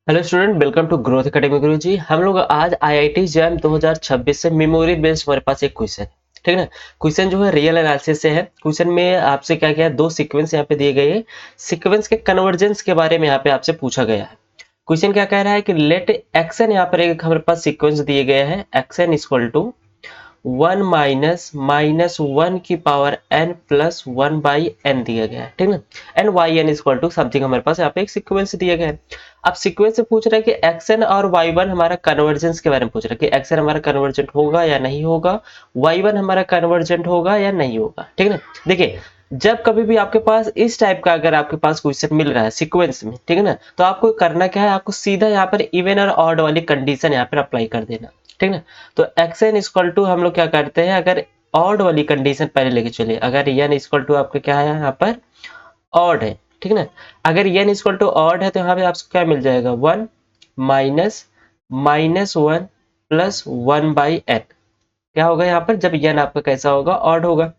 Hello student, welcome to growth academy Guruji. हम लोग आज आईआईटी जैम 2026 से मेमोरी बेस्ड हमारे पास एक क्वेश्चन है। ठीक है ना। क्वेश्चन जो है रियल एनालिसिस से है। क्वेश्चन में आपसे क्या क्या है, दो सीक्वेंस यहाँ पे दिए गए हैं। सीक्वेंस के कन्वर्जेंस के बारे में यहाँ पे आपसे पूछा गया है। क्वेश्चन क्या कह रहा है कि लेट एक्सन, यहाँ पर एक हमारे पास सीक्वेंस दिए गए हैं। X n equal to 1 minus minus one की power n plus one by n दिया गया है। ठीक ना। And y n equal to something हमारे पास यहाँ पे एक सीक्वेंस दिया गया है। अब सीक्वेंस से पूछ रहा है कि एक्सन और वाई वन हमारा कन्वर्जेंस के बारे में पूछ रहा है कि एक्सन हमारा कन्वर्जेंट होगा या नहीं होगा, वाई वन हमारा कन्वर्जेंट होगा या नहीं होगा। ठीक है ना। देखिए, जब कभी भी आपके पास इस टाइप का अगर आपके पास क्वेश्चन मिल रहा है सीक्वेंस में, ठीक है ना, तो आपको करना क्या है, आपको सीधा यहाँ पर इवन और ऑड वाली कंडीशन यहाँ पर अप्लाई कर देना। ठीक है ना। तो एक्स एन इक्वल टू हम लोग क्या करते हैं, अगर ऑड वाली कंडीशन पहले लेके चलिए, अगर एन इक्वल टू आपका क्या है यहाँ पर ऑड है। ठीक है ना। अगर एन इक्वल टू ऑड है तो यहाँ पे आपको क्या मिल जाएगा, one minus minus one plus one by n. क्या होगा यहाँ पर, जब एन आपका कैसा होगा, ऑड होगा।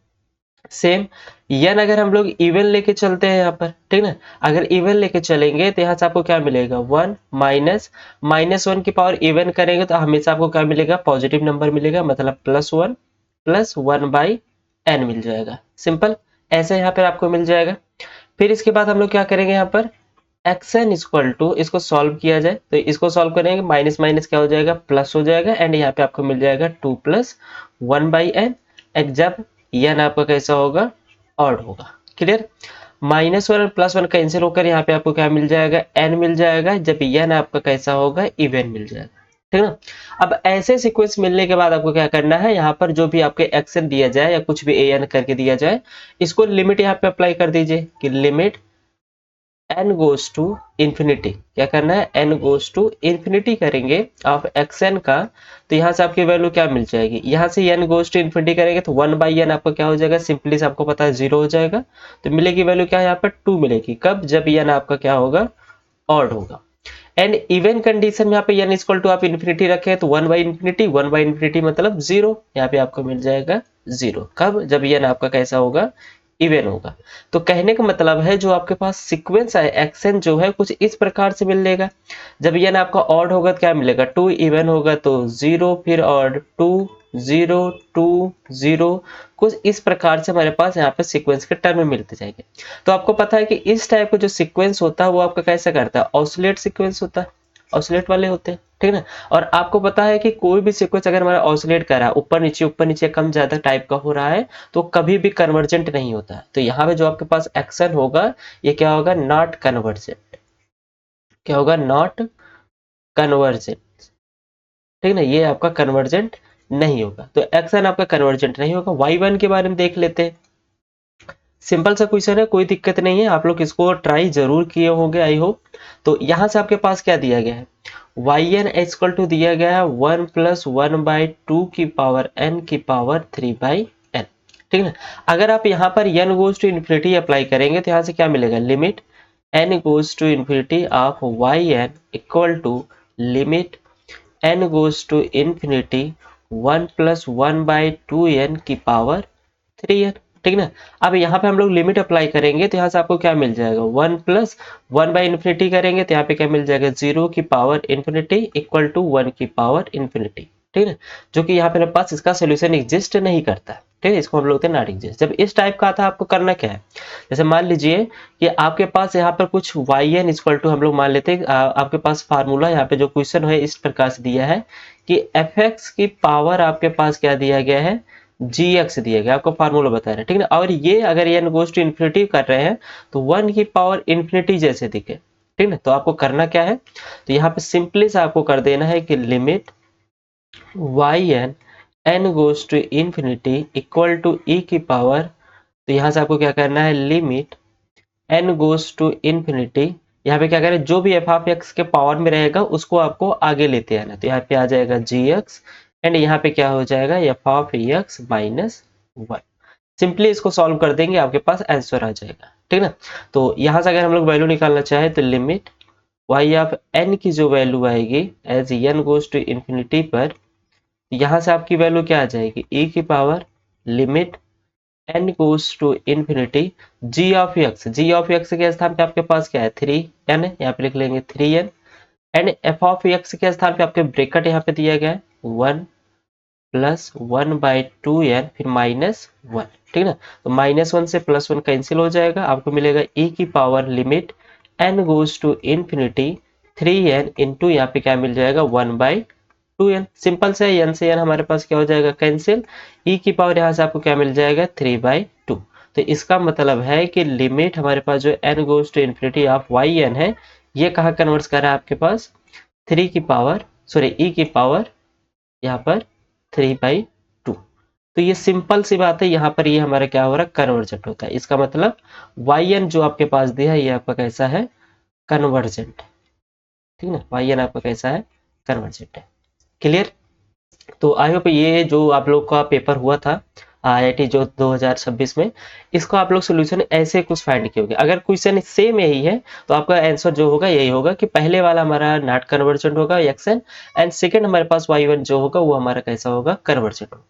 सेम एन अगर हम लोग इवन लेके चलते हैं यहाँ पर, ठीक ना, अगर इवन लेके चलेंगे तो यहाँ से आपको क्या मिलेगा, वन माइनस माइनस वन की पावर इवन करेंगे तो हमेशा आपको क्या मिलेगा, पॉजिटिव नंबर मिलेगा, मतलब प्लस वन बाई एन मिल जाएगा। सिंपल, ऐसे यहाँ पर आपको मिल जाएगा। फिर इसके बाद हम लोग क्या करेंगे, यहाँ पर एक्स एन इक्वल टू, इसको सॉल्व किया जाए तो इसको सॉल्व करेंगे, माइनस माइनस क्या हो जाएगा, प्लस हो जाएगा, एंड यहाँ पे आपको मिल जाएगा two plus one by n. And जब एन आपका कैसा होगा, ऑड होगा। क्लियर। माइनस वन और प्लस वन कैंसिल होकर यहाँ पे आपको क्या मिल जाएगा, एन मिल जाएगा, जब एन आपका कैसा होगा, इवन मिल जाएगा। ठीक है ना। अब ऐसे सीक्वेंस मिलने के बाद आपको क्या करना है, यहाँ पर जो भी आपके एक्शन दिया जाए या कुछ भी एन करके दिया जाए, इसको लिमिट यहाँ पे अप्लाई कर दीजिए कि limit n goes to infinity. क्या करना है, n गोज टू इंफिनिटी करेंगे ऑफ एक्स एन का, तो यहाँ से आपकी वैल्यू क्या मिल जाएगी, यहाँ से n गोज टू इंफिनिटी करेंगे तो वन बाई एन आपका क्या हो जाएगा, सिंपली से आपको पता है जीरो हो जाएगा। तो मिलेगी वैल्यू क्या है, यहाँ पर टू मिलेगी। कब, जब n आपका क्या होगा, ऑड होगा। एंड इवन कंडीशन में यहाँ पे n इक्वल टू आप इन्फिनिटी रखे तो वन बाई इन्फिनिटी मतलब जीरो, यहाँ पे आपको मिल जाएगा जीरो। कब, जब n आपका कैसा होगा, इवन होगा। तो कहने का मतलब है जो आपके पास सीक्वेंस है एक्शन जो है कुछ इस प्रकार से मिलेगा। जब n आपका ऑड होगा तो क्या मिलेगा, टू, इवन होगा तो जीरो, फिर odd to zero to zero, कुछ इस प्रकार से हमारे पास यहाँ पे सीक्वेंस के टर्म मिलते जाएंगे। तो आपको पता है कि इस टाइप का जो सीक्वेंस होता है वो आपका कैसा करता है, ऑसिलेट सीक्वेंस होता है, ऑसिलेट वाले होते हैं। ठीक है ना। और आपको पता है कि कोई भी सीक्वेंस अगर हमारा ऑसिलेट कर रहा है, ऊपर नीचे कम ज्यादा टाइप का हो रहा है, तो कभी भी कन्वर्जेंट नहीं होता है। तो यहाँ पे जो आपके पास एक्शन होगा, ये क्या होगा, नॉट कन्वर्जेंट। क्या होगा, नॉट कन्वर्जेंट। ठीक है ना, ये आपका कन्वर्जेंट नहीं होगा। तो एक्शन आपका कन्वर्जेंट नहीं होगा। वाई वन के बारे में देख लेते हैं। सिंपल सा क्वेश्चन है, कोई दिक्कत नहीं है, आप लोग इसको ट्राई जरूर किए होंगे आई होप। तो यहां से आपके पास क्या दिया गया है, वाई एन इक्वल टू दिया गया है one plus one by two की पावर एन की पावर थ्री बाई एन। ठीक है ना। अगर आप यहाँ पर n goes to infinity apply करेंगे तो यहाँ से क्या मिलेगा, limit n goes to infinity of y n equal to limit n goes to infinity one plus one by two n की पावर थ्री एन। ठीक ना। अब यहाँ पे हम लोग लिमिट अप्लाई करेंगे तो यहाँ से आपको क्या मिल जाएगा, one plus one by infinity करेंगे तो यहाँ पे क्या मिल जाएगा, जीरो की power infinity equal to one की पावर इन्फिनिटी। ठीक है। जो कि यहाँ पे मेरे पास इसका सोल्यूशन एग्जिस्ट नहीं करता। ठीक है, इसको हम लोग नॉट एग्जिस्ट। जब इस टाइप का आता है आपको करना क्या है, जैसे मान लीजिए कि आपके पास यहाँ पर कुछ वाई एन इक्वल टू हम लोग मान लेते हैं, आपके पास फार्मूला यहाँ पे जो क्वेश्चन है इस प्रकार से दिया है कि एफ एक्स की पावर आपके पास क्या दिया गया है, जी एक्स दिया गया, आपको फार्मूला बता रहे हैं। ठीक है। और ये अगर एन गोज टू इन्फिनिटी कर रहे हैं तो वन की पावर इन्फिनिटी जैसे दिखे। ठीक है। तो आपको करना क्या है, तो यहाँ पे सिंपली से आपको कर देना है कि limit y n n goes to infinity equal to e की पावर, तो यहाँ से आपको क्या करना है, limit n goes to infinity, यहाँ पे क्या करें, जो भी एफ ऑफ एक्स के पावर में रहेगा उसको आपको आगे लेते आना। तो यहाँ पे आ जाएगा जी एक्स, एंड यहाँ पे क्या हो जाएगा, F of x minus one. Simply इसको सॉल्व कर देंगे, आपके पास आंसर आ जाएगा। ठीक ना। तो यहाँ से अगर हम लोग वैल्यू निकालना चाहे तो लिमिट वाई ऑफ एन की जो वैल्यू आएगी as n goes to infinity पर, यहाँ से आपकी वैल्यू क्या आ जाएगी, ई की power limit n goes to infinity g of x के स्थान पे आपके पास क्या है, थ्री एन है, यहाँ पे लिख लेंगे three n and f of x के स्थान पे आपके ब्रेकेट यहाँ पे दिया गया है 1 प्लस 1/2n फिर -1, ठीक है ना। तो -1 से +1 कैंसिल हो जाएगा, आपको मिलेगा e की power limit n goes to infinity 3n into यहाँ पे क्या मिल जाएगा 1/2n। सिंपल से n से n हमारे पास क्या हो जाएगा कैंसिल, e की पावर यहाँ से आपको क्या मिल जाएगा 3/2। तो इसका मतलब है कि लिमिट हमारे पास जो n goes to infinity of yn है, ये कहाँ कन्वर्ट कर रहा है आपके पास 3 की पावर सॉरी e की पावर यहाँ पर 3/2। तो ये सिंपल सी बात है, यहाँ पर ये हमारा क्या हो रहा है कन्वर्जेंट होता है। इसका मतलब yn जो आपके पास दिया है ये आपका कैसा है कन्वर्जेंट, ठीक है ना। yn आपका कैसा है कन्वर्जेंट है। क्लियर। तो आई होप ये जो आप लोग का पेपर हुआ था आईआईटी जो 2026 में, इसको आप लोग सोल्यूशन ऐसे कुछ फाइंड किए होंगे। अगर क्वेश्चन सेम यही है तो आपका आंसर जो होगा यही होगा कि पहले वाला हमारा नॉट कन्वर्जेंट होगा एक्सन, एंड सेकंड हमारे पास y1 जो होगा वो हमारा कैसा होगा कन्वर्जेंट होगा।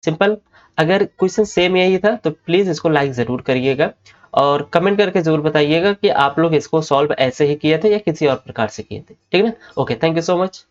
सिंपल। अगर क्वेश्चन सेम यही था तो प्लीज इसको लाइक जरूर करिएगा और कमेंट करके जरूर बताइएगा कि आप लोग इसको सॉल्व ऐसे ही किए थे या किसी और प्रकार से किए थे, ठीक है ना। Okay, thank you so much.